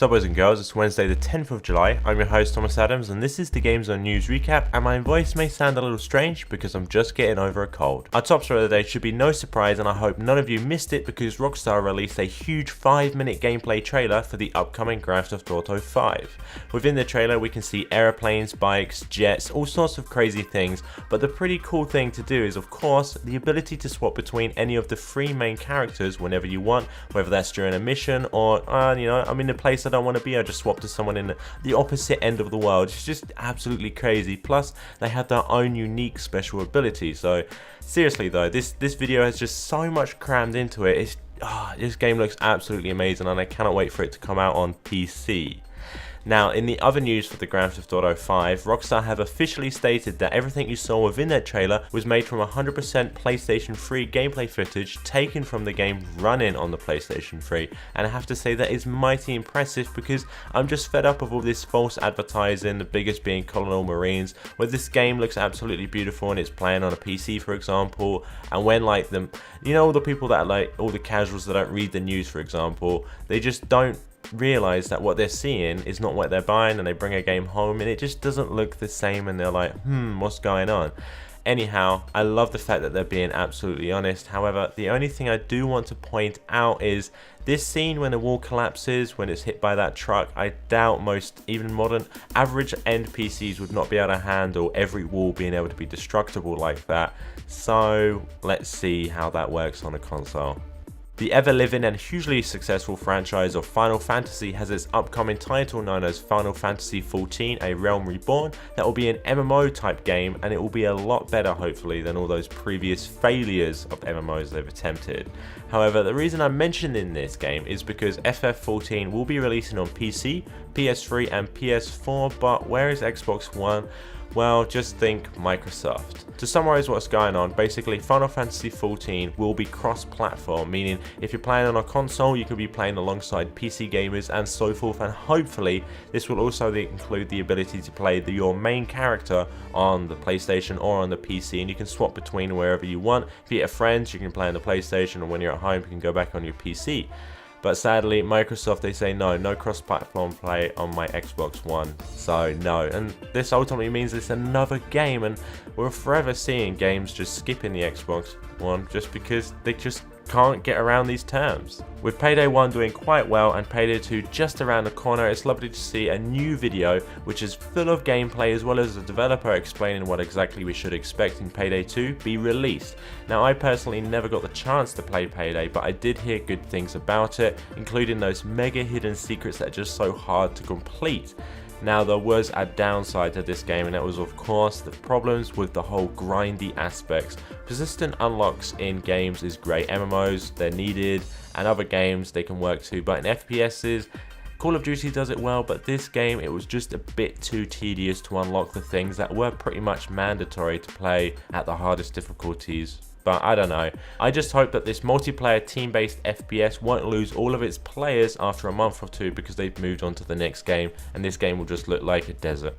What's up boys and girls, it's Wednesday the 10th of July, I'm your host Thomas Adams and this is the Games on News recap, and my voice may sound a little strange because I'm just getting over a cold. Our top story of the day should be no surprise, and I hope none of you missed it because Rockstar released a huge 5-minute gameplay trailer for the upcoming Grand Theft Auto 5. Within the trailer we can see aeroplanes, bikes, jets, all sorts of crazy things, but the pretty cool thing to do is of course the ability to swap between any of the 3 main characters whenever you want, whether that's during a mission or I'm in a place I don't want to be, I just swap to someone in the opposite end of the world. It's just absolutely crazy. Plus they have their own unique special ability. So seriously though, this video has just so much crammed into it. This game looks absolutely amazing and I cannot wait for it to come out on PC. Now, in the other news for the Grand Theft Auto 5, Rockstar have officially stated that everything you saw within that trailer was made from 100% PlayStation 3 gameplay footage taken from the game running on the PlayStation 3, and I have to say that is mighty impressive because I'm just fed up of all this false advertising, the biggest being Colonial Marines, where this game looks absolutely beautiful and it's playing on a PC for example, and when all the people that are all the casuals that don't read the news for example, they just don't realize that what they're seeing is not what they're buying, and they bring a game home and it just doesn't look the same and they're like, what's going on? Anyhow, I love the fact that they're being absolutely honest. However, the only thing I do want to point out is this scene when the wall collapses, when it's hit by that truck. I doubt most, even modern, average end PCs would not be able to handle every wall being able to be destructible like that. So let's see how that works on a console. The ever-living and hugely successful franchise of Final Fantasy has its upcoming title known as Final Fantasy XIV, a Realm Reborn, that will be an MMO type game, and it will be a lot better hopefully than all those previous failures of MMOs they've attempted. However, the reason I'm mentioning this game is because FF14 will be releasing on PC, PS3 and PS4, but where is Xbox One? Well, just think Microsoft. To summarize what's going on, basically Final Fantasy XIV will be cross-platform, meaning if you're playing on a console, you can be playing alongside PC gamers and so forth, and hopefully this will also include the ability to play your main character on the PlayStation or on the PC, and you can swap between wherever you want. If you have friends, you can play on the PlayStation, and when you're at home, you can go back on your PC. But sadly, Microsoft, they say no cross-platform play on my Xbox One, so no. And this ultimately means it's another game, and we're forever seeing games just skipping the Xbox One just because they just can't get around these terms. With Payday 1 doing quite well and Payday 2 just around the corner, it's lovely to see a new video which is full of gameplay as well as a developer explaining what exactly we should expect in Payday 2 be released. Now, I personally never got the chance to play Payday, but I did hear good things about it, including those mega hidden secrets that are just so hard to complete. Now, there was a downside to this game, and that was of course the problems with the whole grindy aspects. Persistent unlocks in games is great. MMOs, they're needed, and other games they can work too, but in FPSs, Call of Duty does it well, but this game, it was just a bit too tedious to unlock the things that were pretty much mandatory to play at the hardest difficulties. But I don't know. I just hope that this multiplayer team-based FPS won't lose all of its players after a month or two because they've moved on to the next game, and this game will just look like a desert.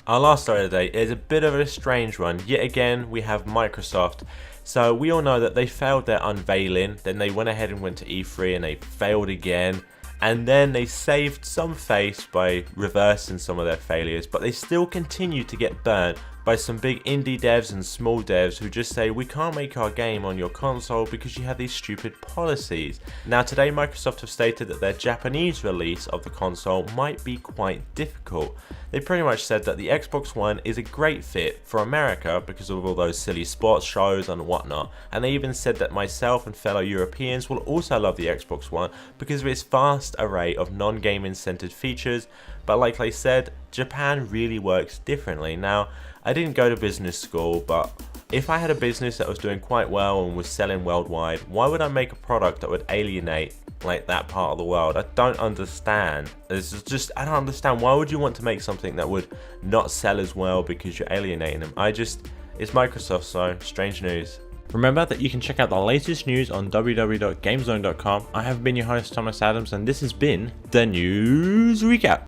Our last story of the day is a bit of a strange one. Yet again, we have Microsoft. So we all know that they failed their unveiling, then they went ahead and went to E3 and they failed again. And then they saved some face by reversing some of their failures, but they still continue to get burnt by some big indie devs and small devs who just say, we can't make our game on your console because you have these stupid policies. Now today Microsoft have stated that their Japanese release of the console might be quite difficult. They pretty much said that the Xbox One is a great fit for America because of all those silly sports shows and whatnot, and they even said that myself and fellow Europeans will also love the Xbox One because of its vast array of non-gaming centered features, but like they said, Japan really works differently. Now, I didn't go to business school, but if I had a business that was doing quite well and was selling worldwide, why would I make a product that would alienate like that part of the world? I don't understand. I don't understand. Why would you want to make something that would not sell as well because you're alienating them? It's Microsoft, so strange news. Remember that you can check out the latest news on www.gamezone.com. I have been your host Thomas Adams, and this has been the News Recap.